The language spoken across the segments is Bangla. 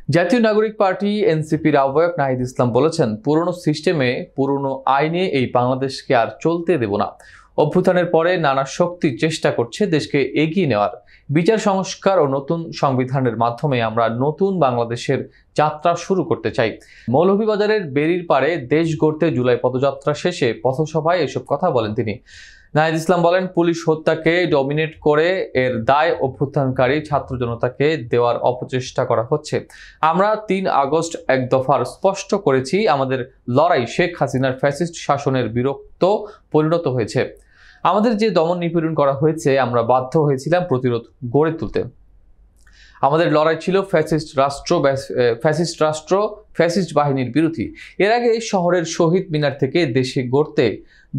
জাতীয় নাগরিক পার্টি এনসিপির আহ্বায়ক নাহিদ ইসলাম বলেছেন, পুরনো সিস্টেমে পুরনো আইনে এই বাংলাদেশকে আর চলতে দেব না। অভ্যুত্থানের পরে নানা শক্তি চেষ্টা করছে দেশকে এগিয়ে নেওয়ার। বিচার সংস্কার ও নতুন সংবিধানের মাধ্যমে আমরা নতুন বাংলাদেশের যাত্রা শুরু করতে চাই। মৌলভীবাজারের বেরির পাড়ে দেশ গড়তে জুলাই পদযাত্রা শেষে পথসভায় এসব কথা বলেন তিনি। নাহিদ ইসলাম বলেন, পুলিশ হত্যাকে ডমিনেট করে এর দায় অভ্যুত্থানকারী ছাত্র জনতাকে দেওয়ার অপচেষ্টা করা হচ্ছে। আমরা ৩ আগস্ট এক দফার স্পষ্ট করেছি, আমাদের লড়াই শেখ হাসিনার ফ্যাসিস্ট শাসনের বিরক্ত পরিণত হয়েছে। আমাদের যে দমন নিপীড়ন করা হয়েছে, আমরা বাধ্য হয়েছিলাম প্রতিরোধ গড়ে তুলতে। আমাদের লড়াই ছিল ফ্যাসিস্ট রাষ্ট্র ফ্যাসিস্ট বাহিনীর বিরোধী। এর আগে শহরের শহীদ মিনার থেকে দেশে গড়তে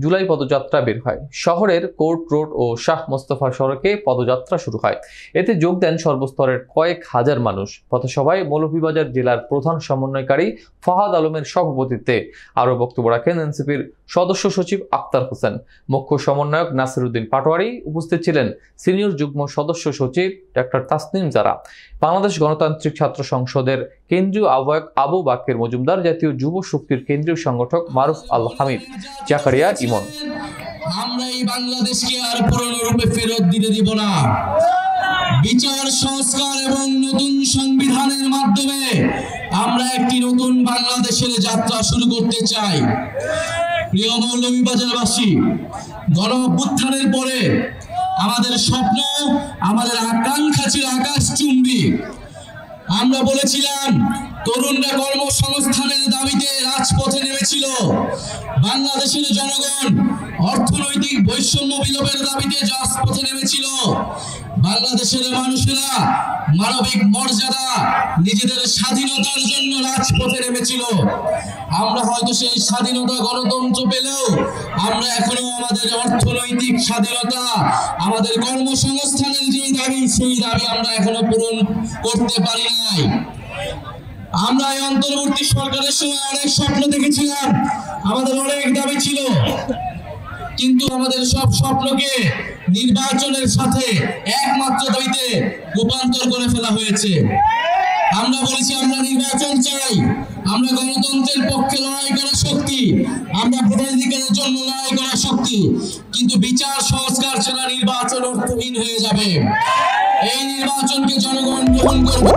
জুলাই পদযাত্রা বের হয়। শহরের কোর্ট রোড ও শাহ মোস্তফা সড়কে পদযাত্রা শুরু হয়। এতে যোগ দেন সর্বস্তরের কয়েক হাজার মানুষ। পথসভায় মৌলভীবাজার জেলার প্রধান সমন্বয়কারী ফাহাদ আলমের সভাপতিত্বে আরও বক্তব্য রাখেন এনসিপির সদস্য সচিব আক্তার হোসেন, মুখ্য সমন্বয়ক নাসির উদ্দিন পাটোয়ারি। উপস্থিত ছিলেন সিনিয়র যুগ্ম সদস্য সচিব ডাক্তার তাসনিম জারা, বাংলাদেশ গণতান্ত্রিক ছাত্র সংসদের কেন্দ্রীয় আহ্বায়ক আবু বাকের মজুমদার, জাতীয় যুব শক্তির কেন্দ্রীয় সংগঠক মারুফ আল হামিদ, জাকারিয়া ইমন। আমরা এই বাংলাদেশকে আর পুরনো রূপে ফেরত দিতে দিব না। বিচার সংস্কার এবং নতুন সংবিধানের মাধ্যমে আমরা একটি নতুন বাংলাদেশের যাত্রা শুরু করতে চাই। প্রিয় মৌলভীবাজারবাসী, গণ অভ্যুত্থানের পরে আমাদের স্বপ্ন, আমাদের আকাঙ্ক্ষা ছিল আকাশচুম্বী। আমরা বলেছিলাম, তরুণরা কর্মসংস্থানের দাবিতে রাজপথে নেমেছিল। বাংলাদেশের জনগণ অর্থনৈতিক বৈষম্য বিলোপের দাবিতে রাজপথে নেমেছিল। বাংলাদেশের মানুষেরা মানবিক মর্যাদা, নিজেদের স্বাধীনতার জন্য রাজপথে নেমেছিল। আমরা হয়তো সেই স্বাধীনতা গণতন্ত্র পেলেও আমরা এখনো আমাদের অর্থনৈতিক স্বাধীনতা, আমাদের কর্মসংস্থানের যে দাবি, সেই দাবি আমরা এখনো পূরণ করতে পারি নাই। আমরা এই অন্তর্বর্তী সরকারের সময় অনেক স্বপ্ন দেখেছিলাম, আমাদের অনেক দাবি ছিল, কিন্তু আমাদের সব স্বপ্নকে নির্বাচনের সাথে একমাত্র দাবিতে রূপান্তর করে ফেলা হয়েছে। আমরা বলেছি, আমরা নির্বাচন চাই, আমরা গণতন্ত্রের পক্ষে লড়াই করা শক্তি, আমরা ভোটাধিকারের জন্য লড়াই করা শক্তি, কিন্তু বিচার সংস্কার ছাড়া নির্বাচন অর্থহীন হয়ে যাবে। এই নির্বাচনকে জনগণ গ্রহণ করবে।